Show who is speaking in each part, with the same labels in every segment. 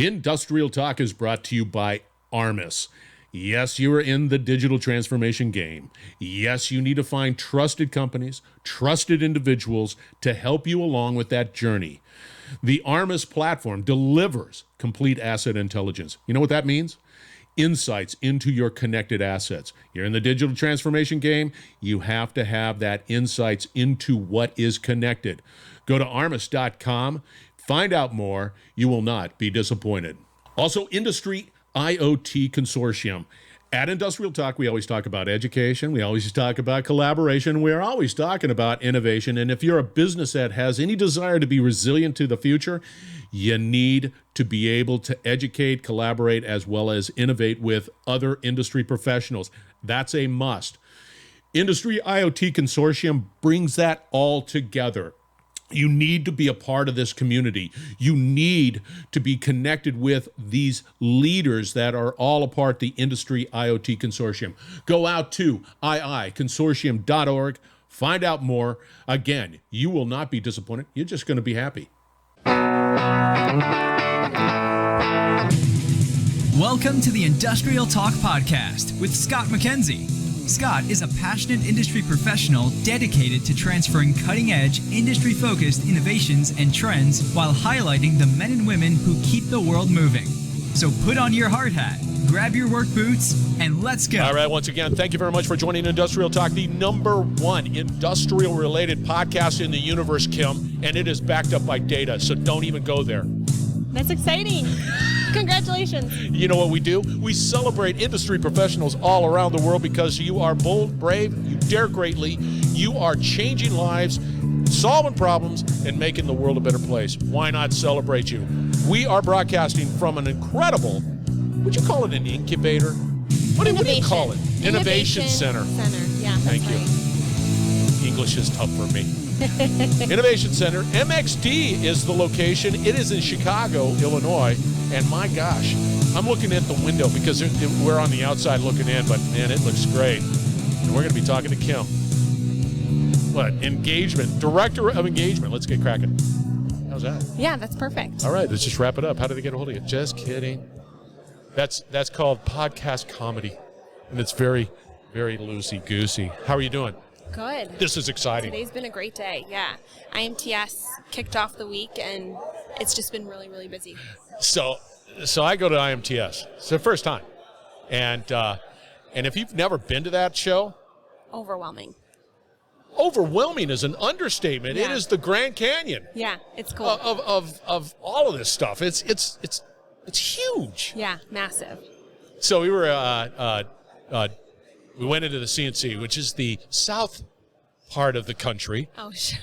Speaker 1: Industrial Talk is brought to you by Armis. Yes, you are in the digital transformation game. Yes, you need to find trusted companies, trusted individuals to help you along with that journey. The Armis platform delivers complete asset intelligence. You know what that means? Insights into your connected assets. You're in the digital transformation game, you have to have that insights into what is connected. Go to armis.com, find out more. You will not be disappointed. Also, Industry IoT Consortium. At Industrial Talk, we always talk about education. We always talk about collaboration. We're always talking about innovation. And if you're a business that has any desire to be resilient to the future, you need to be able to educate, collaborate, as well as innovate with other industry professionals. That's a must. Industry IoT Consortium brings that all together. You need to be a part of this community. You need to be connected with these leaders that are all a part of the Industry IoT Consortium. Go out to iiconsortium.org, find out more. Again, you will not be disappointed. You're just going to be happy.
Speaker 2: Welcome to the Industrial Talk Podcast with Scott McKenzie. Scott is a passionate industry professional dedicated to transferring cutting-edge, industry-focused innovations and trends while highlighting the men and women who keep the world moving. So put on your hard hat, grab your work boots, and let's go.
Speaker 1: All right, once again, thank you very much for joining Industrial Talk, the #1 industrial-related podcast in the universe, Kym, and it is backed up by data, so don't even go there.
Speaker 3: That's exciting. Congratulations.
Speaker 1: You know what we do? We celebrate industry professionals all around the world because you are bold, brave, you dare greatly, you are changing lives, solving problems, and making the world a better place. Why not celebrate you? We are broadcasting from an incredible, would you call it an incubator? What do you call it? Innovation Center.
Speaker 3: Yeah, that's
Speaker 1: Thank you.
Speaker 3: right.
Speaker 1: English is tough for me. Innovation Center. MxD is the location. It is in Chicago, Illinois. And my gosh, I'm looking at the window because we're on the outside looking in, but man, it looks great. And we're going to be talking to Kym. What? Engagement. Director of Engagement. Let's get cracking. How's that?
Speaker 3: Yeah, that's perfect.
Speaker 1: All right, let's just wrap it up. How did they get a hold of you? Just kidding. That's called podcast comedy. And it's very, very loosey-goosey. How are you doing?
Speaker 3: Good.
Speaker 1: This is exciting.
Speaker 3: Today's been a great day, yeah. IMTS kicked off the week, and it's just been really, really busy.
Speaker 1: So I go to IMTS. It's the first time. And if you've never been to that show.
Speaker 3: Overwhelming.
Speaker 1: Overwhelming is an understatement.
Speaker 3: Yeah.
Speaker 1: It is the Grand Canyon.
Speaker 3: Yeah, it's cool.
Speaker 1: Of all of this stuff. It's huge.
Speaker 3: Yeah, massive.
Speaker 1: So we were we went into the CNC, which is the south part of the country.
Speaker 3: Oh, sure.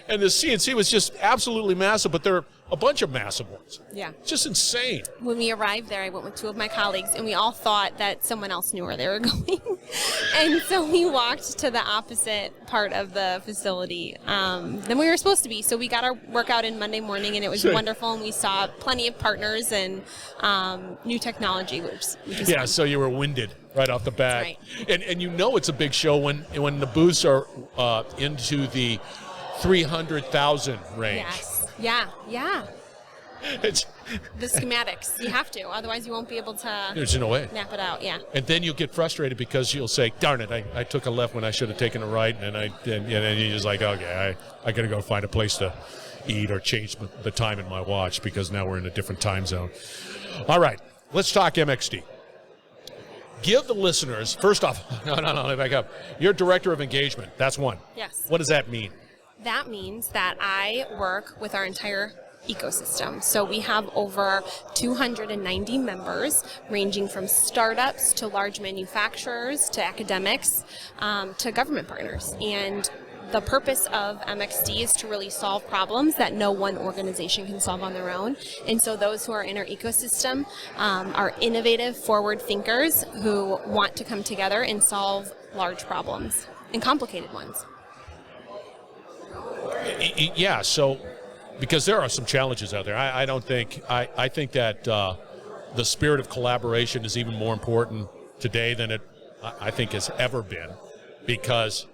Speaker 1: and the CNC was just absolutely massive, but there are a bunch of massive ones.
Speaker 3: Yeah.
Speaker 1: Just insane.
Speaker 3: When we arrived there, I went with two of my colleagues, and we all thought that someone else knew where they were going. And so we walked to the opposite part of the facility than we were supposed to be. So we got our workout in Monday morning, and it was wonderful, and we saw plenty of partners and new technology, which is fun.
Speaker 1: So you were winded right off the bat.
Speaker 3: That's right.
Speaker 1: And you know it's a big show when the booths are into the 300,000 range.
Speaker 3: Yes. Yeah.
Speaker 1: It's
Speaker 3: the schematics. You have to. Otherwise, you won't be able to
Speaker 1: there's no way.
Speaker 3: nap it out. Yeah.
Speaker 1: And then you'll get frustrated because you'll say, darn it, I took a left when I should have taken a right. And then you're just like, okay, I got to go find a place to eat or change the time in my watch because now we're in a different time zone. All right, let's talk MxD. Give the listeners, first off, no, let me back up. You're Director of Engagement. That's one.
Speaker 3: Yes.
Speaker 1: What does that mean?
Speaker 3: That means that I work with our entire ecosystem. So we have over 290 members, ranging from startups to large manufacturers to academics to government partners. And the purpose of MxD is to really solve problems that no one organization can solve on their own. And so those who are in our ecosystem are innovative, forward thinkers who want to come together and solve large problems and complicated ones.
Speaker 1: Yeah, so because there are some challenges out there. I think that the spirit of collaboration is even more important today than it I think has ever been, because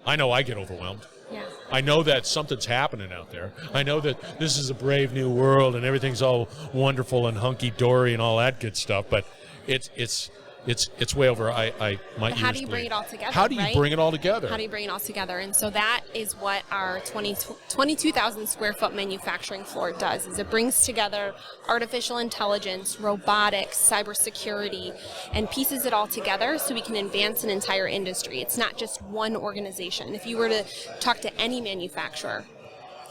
Speaker 1: I know I get overwhelmed.
Speaker 3: Yeah.
Speaker 1: I know that something's happening out there. I know that this is a brave new world and everything's all wonderful and hunky-dory and all that good stuff, but it's way over my ears.
Speaker 3: How do you bring it all together?
Speaker 1: How do you bring it all together?
Speaker 3: How do you bring it all together? And so that is what our 22,000 square foot manufacturing floor does. Is it brings together artificial intelligence, robotics, cybersecurity, and pieces it all together so we can advance an entire industry. It's not just one organization. If you were to talk to any manufacturer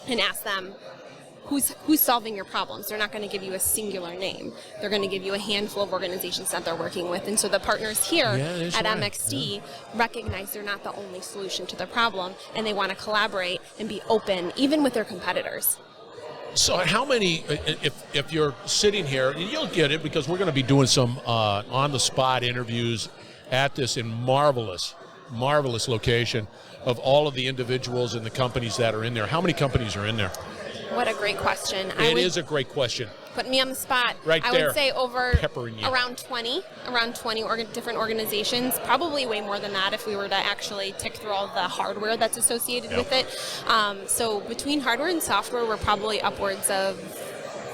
Speaker 3: and ask them, who's solving your problems? They're not going to give you a singular name. They're going to give you a handful of organizations that they're working with. And so the partners here at MxD recognize they're not the only solution to the problem, and they want to collaborate and be open, even with their competitors.
Speaker 1: So how many, if you're sitting here, and you'll get it because we're going to be doing some on-the-spot interviews at this marvelous location of all of the individuals and the companies that are in there. How many companies are in there?
Speaker 3: What a great question.
Speaker 1: It is a great question.
Speaker 3: Put me on the spot.
Speaker 1: Right
Speaker 3: I
Speaker 1: there.
Speaker 3: would say over around 20 different organizations, probably way more than that if we were to actually tick through all the hardware that's associated with it. So between hardware and software, we're probably upwards of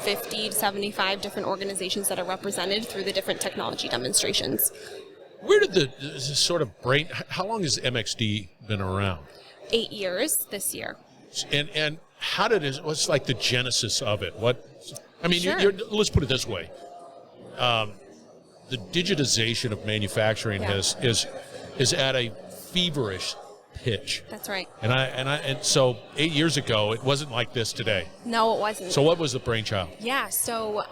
Speaker 3: 50 to 75 different organizations that are represented through the different technology demonstrations.
Speaker 1: Where did the sort of brain, how long has MxD been around?
Speaker 3: 8 years this year.
Speaker 1: And how did it, what's like the genesis of it?
Speaker 3: Sure.
Speaker 1: Let's put it this way. The digitization of manufacturing is at a feverish pitch.
Speaker 3: That's right.
Speaker 1: And so 8 years ago, it wasn't like this today.
Speaker 3: No, it wasn't.
Speaker 1: So what was the brainchild?
Speaker 3: Yeah, so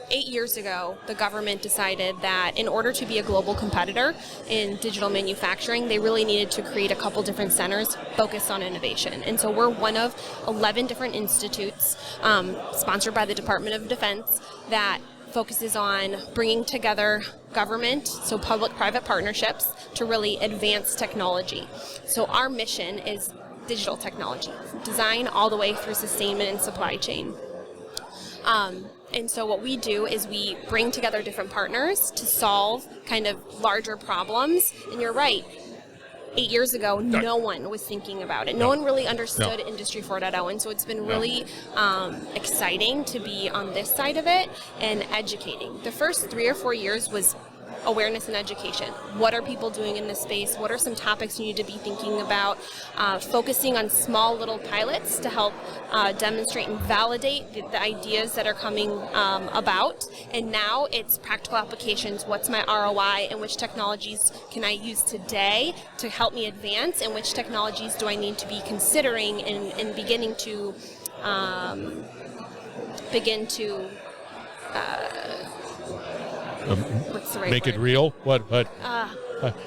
Speaker 3: 8 years ago, the government decided that in order to be a global competitor in digital manufacturing, they really needed to create a couple different centers focused on innovation. And so we're one of 11 different institutes sponsored by the Department of Defense that focuses on bringing together government, so public-private partnerships, to really advance technology. So our mission is digital technology, design all the way through sustainment and supply chain. And so what we do is we bring together different partners to solve kind of larger problems. And you're right, 8 years ago, no one was thinking about it. No one really understood Industry 4.0, and so it's been really exciting to be on this side of it and educating. The first 3 or 4 years was awareness and education. What are people doing in this space? What are some topics you need to be thinking about? Focusing on small little pilots to help demonstrate and validate the ideas that are coming about. And now it's practical applications. What's my ROI, and which technologies can I use today to help me advance, and which technologies do I need to be considering and beginning to what's the right
Speaker 1: Make
Speaker 3: word?
Speaker 1: it real? What?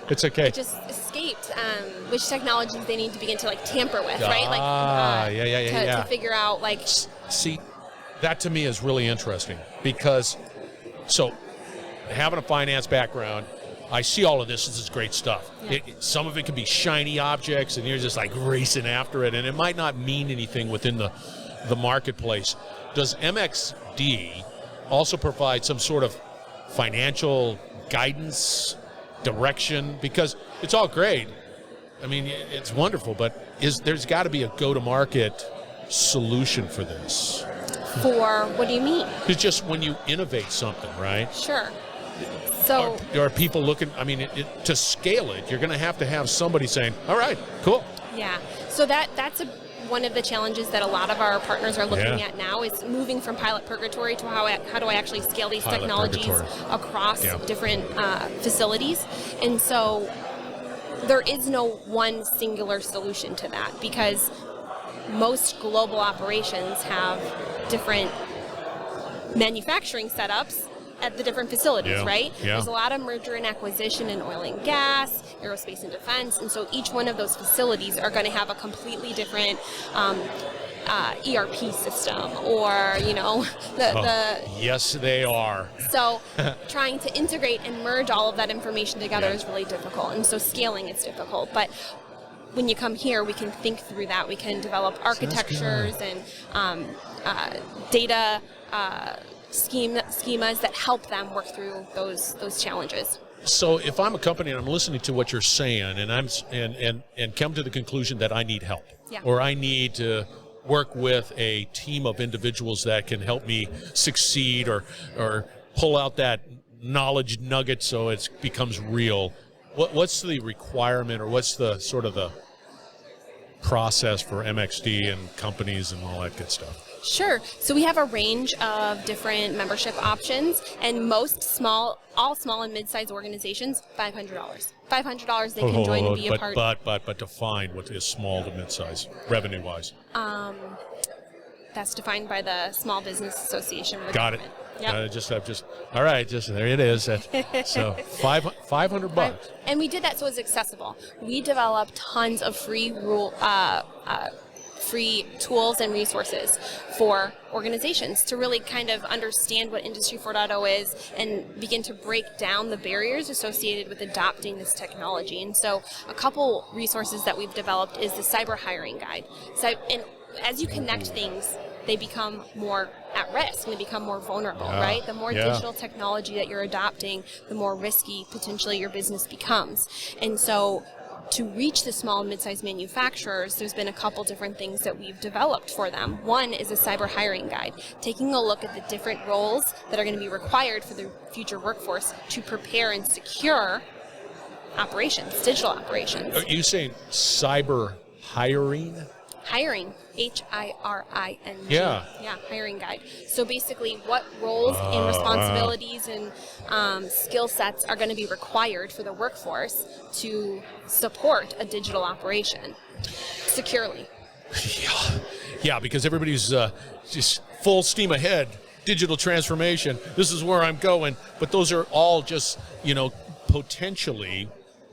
Speaker 1: It's okay.
Speaker 3: It just escaped which technologies they need to begin to tamper with, right? To figure out
Speaker 1: See, that to me is really interesting because, so having a finance background, I see all of this. This is great stuff.
Speaker 3: Yeah.
Speaker 1: Some of it can be shiny objects, and you're just racing after it, and it might not mean anything within the marketplace. Does MxD also provide some sort of financial guidance, direction? Because it's all great. I mean, it's wonderful, but there's got to be a go-to-market solution for this.
Speaker 3: For what do you mean?
Speaker 1: It's just when you innovate something, right?
Speaker 3: Sure. So
Speaker 1: are people looking, to scale it, you're going to have somebody saying, all right, cool.
Speaker 3: Yeah. So that's one of the challenges that a lot of our partners are looking at now is moving from pilot purgatory to how do I actually scale these technologies across different facilities. And so there is no one singular solution to that, because most global operations have different manufacturing setups at the different facilities, right?
Speaker 1: Yeah.
Speaker 3: There's a lot of merger and acquisition in oil and gas, aerospace and defense, and so each one of those facilities are going to have a completely different ERP system, or
Speaker 1: yes, they are.
Speaker 3: So trying to integrate and merge all of that information together is really difficult, and so scaling is difficult. But when you come here, we can think through that. We can develop architectures and data schemas that help them work through those challenges.
Speaker 1: So if I'm a company and I'm listening to what you're saying, and and come to the conclusion that I need help, or I need to work with a team of individuals that can help me succeed, or pull out that knowledge nugget so it becomes real, what's the requirement, or what's the sort of the process for MxD and companies and all that good stuff?
Speaker 3: Sure. So we have a range of different membership options, and all small and mid-sized organizations, $500. $500 they can join and be a part.
Speaker 1: But define what is small to mid-size, revenue-wise.
Speaker 3: That's defined by the Small Business Association.
Speaker 1: Got it.
Speaker 3: Yep.
Speaker 1: All right, there it is. So $500.
Speaker 3: And we did that so it's accessible. We developed tons of free tools and resources for organizations to really kind of understand what Industry 4.0 is and begin to break down the barriers associated with adopting this technology. And so a couple resources that we've developed is the Cyber Hiring Guide. And as you connect things, they become more at risk and they become more vulnerable, right? The more digital technology that you're adopting, the more risky potentially your business becomes. And so to reach the small and mid-sized manufacturers, there's been a couple different things that we've developed for them. One is a cyber hiring guide, taking a look at the different roles that are going to be required for the future workforce to prepare and secure operations, digital operations.
Speaker 1: Are you saying cyber hiring?
Speaker 3: Hiring, Hiring.
Speaker 1: Yeah,
Speaker 3: hiring guide. So basically what roles and responsibilities and skill sets are going to be required for the workforce to support a digital operation securely.
Speaker 1: Yeah, because everybody's just full steam ahead, digital transformation. This is where I'm going. But those are all just, potentially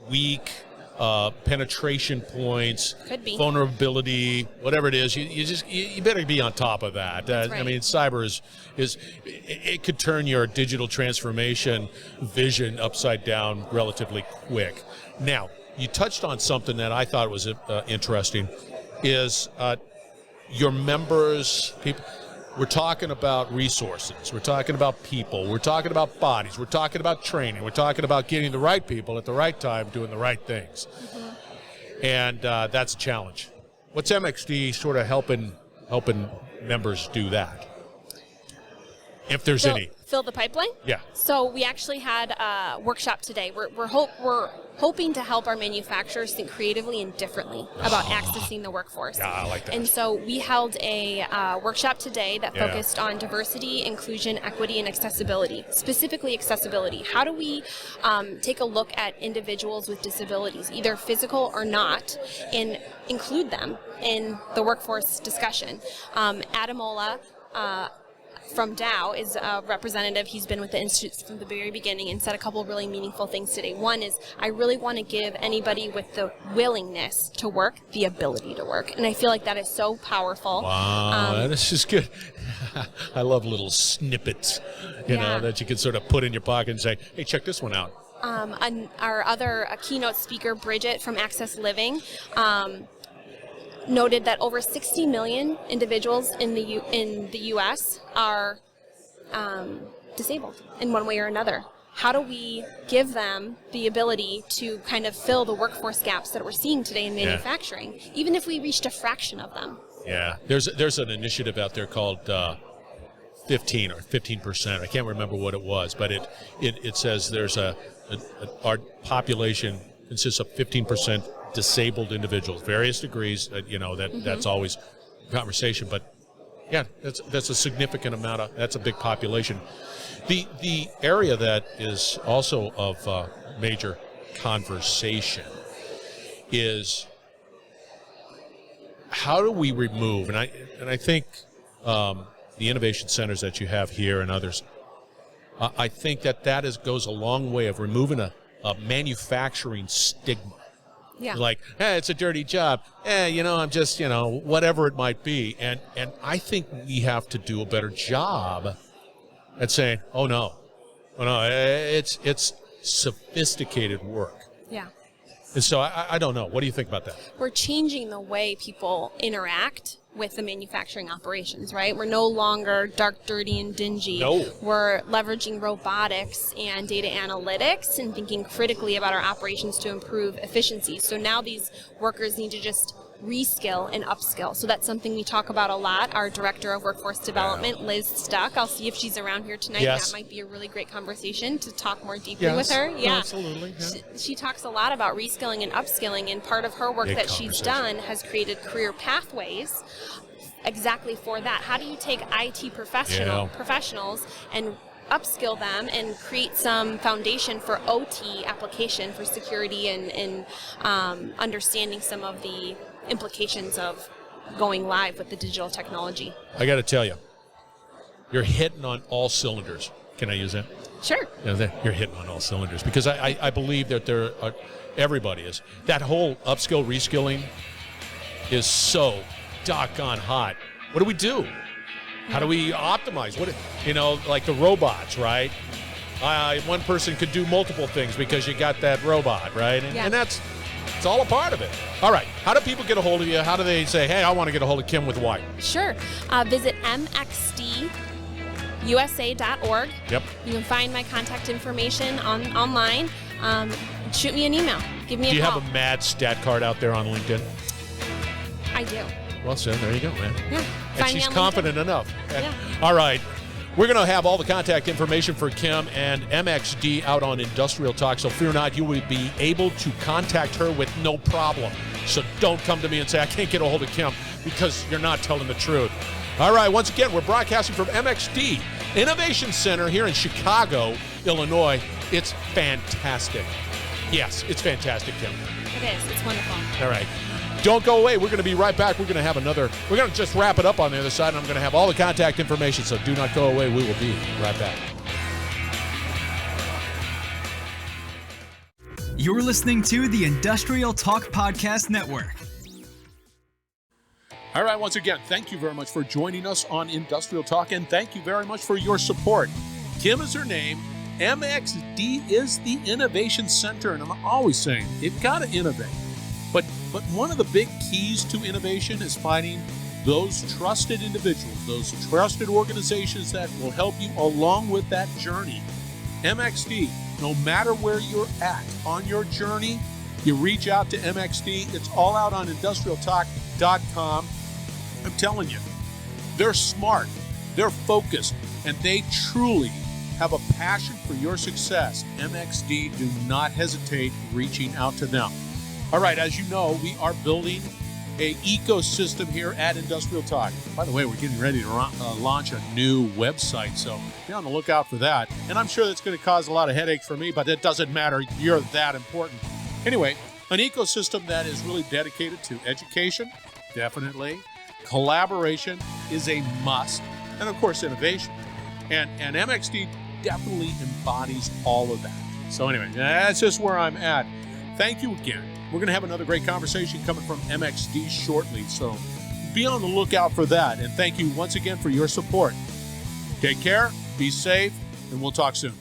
Speaker 1: weak penetration points,
Speaker 3: could be
Speaker 1: vulnerability, whatever it is. You better be on top of that.
Speaker 3: Right.
Speaker 1: I mean, cyber is it could turn your digital transformation vision upside down relatively quick. Now, you touched on something that I thought was interesting, is your members, people. We're talking about resources. We're talking about people. We're talking about bodies. We're talking about training. We're talking about getting the right people at the right time doing the right things. Mm-hmm. And that's a challenge. What's MxD sort of helping members do that? If there's any.
Speaker 3: Fill the pipeline?
Speaker 1: Yeah.
Speaker 3: So we actually had a workshop today. We're hoping to help our manufacturers think creatively and differently about accessing the workforce.
Speaker 1: Yeah, I like that.
Speaker 3: And so we held a workshop today that focused on diversity, inclusion, equity, and accessibility. Specifically accessibility. How do we take a look at individuals with disabilities, either physical or not, and include them in the workforce discussion? Adam Ola, from Dow is a representative. He's been with the Institute from the very beginning and said a couple of really meaningful things today. One is, I really want to give anybody with the willingness to work the ability to work. And I feel like that is so powerful.
Speaker 1: Wow, this is good. I love little snippets, you know, that you can sort of put in your pocket and say, hey, check this one out.
Speaker 3: Our other keynote speaker, Bridget from Access Living, noted that over 60 million individuals in the U.S. are disabled in one way or another. How do we give them the ability to kind of fill the workforce gaps that we're seeing today in manufacturing, even if we reached a fraction of them? Yeah,
Speaker 1: there's an initiative out there called 15%. I can't remember what it was, but it says there's our population consists of 15% disabled individuals, various degrees. That's always a conversation, but yeah, that's a significant amount that's a big population. The area that is also of major conversation is how do we remove, and I think the innovation centers that you have here and others, I think that goes a long way of removing a manufacturing stigma.
Speaker 3: Yeah.
Speaker 1: Like, hey, it's a dirty job. I'm just, whatever it might be. And I think we have to do a better job at saying, oh no, it's sophisticated work.
Speaker 3: Yeah.
Speaker 1: And so I don't know. What do you think about that?
Speaker 3: We're changing the way people interact with the manufacturing operations, right? We're no longer dark, dirty, and dingy.
Speaker 4: No.
Speaker 3: We're leveraging robotics and data analytics and thinking critically about our operations to improve efficiency. So now these workers need to just reskill and upskill. So that's something we talk about a lot. Our Director of Workforce Development, Liz Stuck, I'll see if she's around here tonight.
Speaker 4: Yes.
Speaker 3: That might be a really great conversation to talk more deeply
Speaker 4: Yes.
Speaker 3: with her. Yeah,
Speaker 4: Absolutely. Yeah.
Speaker 3: She talks a lot about reskilling and upskilling, and part of her work
Speaker 4: Big
Speaker 3: that she's done has created career pathways exactly for that. How do you take IT professionals and upskill them and create some foundation for OT application for security and understanding some of the implications of going live with the digital technology?
Speaker 4: I got to tell you, you're hitting on all cylinders. Can I use that?
Speaker 3: Sure.
Speaker 4: Yeah, you're hitting on all cylinders because I believe that everybody is. That whole upskill, reskilling is so doggone hot. What do we do? How do we optimize? Like the robots, right? One person could do multiple things because you got that robot, right? And it's all a part of it. All right. How do people get a hold of you? How do they say, hey, I want to get a hold of Kym with Y?
Speaker 3: Sure. Visit MxDusa.org.
Speaker 4: Yep.
Speaker 3: You can find my contact information online. Shoot me an email. Give me a call.
Speaker 4: Do you have a mad stat card out there on LinkedIn?
Speaker 3: I do.
Speaker 4: Well, so there you go, man.
Speaker 3: Yeah.
Speaker 4: And she's confident enough.
Speaker 3: Yeah.
Speaker 4: All right. We're going to have all the contact information for Kym and MxD out on Industrial Talk, so fear not, you will be able to contact her with no problem. So don't come to me and say, I can't get a hold of Kym, because you're not telling the truth. All right, once again, we're broadcasting from MxD Innovation Center here in Chicago, Illinois. It's fantastic. Yes, it's fantastic, Kym.
Speaker 3: It is. It's wonderful.
Speaker 4: All right. Don't go away. We're going to be right back. We're going to just wrap it up on the other side, and I'm going to have all the contact information, so do not go away. We will be right back.
Speaker 2: You're listening to the Industrial Talk Podcast Network.
Speaker 1: All right, once again, thank you very much for joining us on Industrial Talk, and thank you very much for your support. Kym is her name. MxD is the Innovation Center, and I'm always saying, you've got to innovate. But one of the big keys to innovation is finding those trusted individuals, those trusted organizations that will help you along with that journey. MxD, no matter where you're at on your journey, you reach out to MxD. It's all out on industrialtalk.com. I'm telling you, they're smart, they're focused, and they truly have a passion for your success. MxD, do not hesitate reaching out to them. All right, as you know, we are building an ecosystem here at Industrial Talk. By the way, we're getting ready to launch a new website, so be on the lookout for that. And I'm sure that's going to cause a lot of headaches for me, but it doesn't matter. You're that important. Anyway, an ecosystem that is really dedicated to education, definitely. Collaboration is a must. And, of course, innovation. And MxD definitely embodies all of that. So anyway, that's just where I'm at. Thank you again. We're going to have another great conversation coming from MxD shortly, so be on the lookout for that. And thank you once again for your support. Take care, be safe, and we'll talk soon.